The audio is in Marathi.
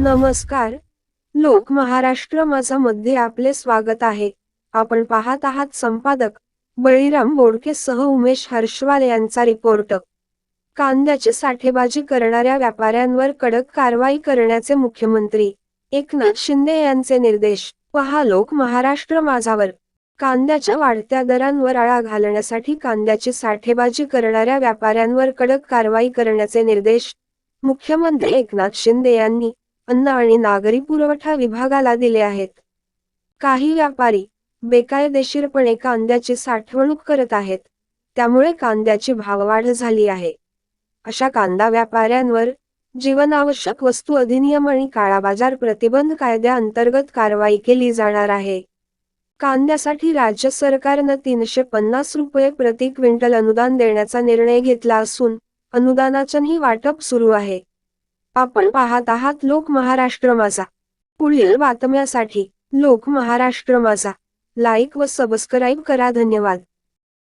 नमस्कार. लोक महाराष्ट्र माझा मध्ये आपले स्वागत आहे. आपण पाहत आहात संपादक बळीराम बोडकेसह उमेश हर्षवाल यांचा रिपोर्ट. कांद्याची साठेबाजी करणाऱ्या व्यापाऱ्यांवर कडक कारवाई करण्याचे मुख्यमंत्री एकनाथ शिंदे यांचे निर्देश. पहा लोक महाराष्ट्र माझावर. कांद्याच्या वाढत्या दरांवर आळा घालण्यासाठी कांद्याची साठेबाजी करणाऱ्या व्यापाऱ्यांवर कडक कारवाई करण्याचे निर्देश मुख्यमंत्री एकनाथ शिंदे यांनी अन्न आणि नागरी पुरवठा विभागाला दिले आहेत. काही व्यापारी बेकायदेशीरपणे कांद्याची साठवणूक करत आहेत, त्यामुळे कांद्याची भाववाढ झाली आहे. अशा कांदा व्यापाऱ्यांवर जीवनावश्यक वस्तू अधिनियम आणि काळाबाजार प्रतिबंध कायद्याअंतर्गत कारवाई केली जाणार आहे. कांद्यासाठी राज्य सरकारनं 350 रुपये प्रति क्विंटल अनुदान देण्याचा निर्णय घेतला असून अनुदानाचंही वाटप सुरू आहे. आपण पाहत आहात लोक महाराष्ट्र माझा. पुढील बातम्यासाठी लोक महाराष्ट्र माझा लाईक व सबस्क्राईब करा. धन्यवाद.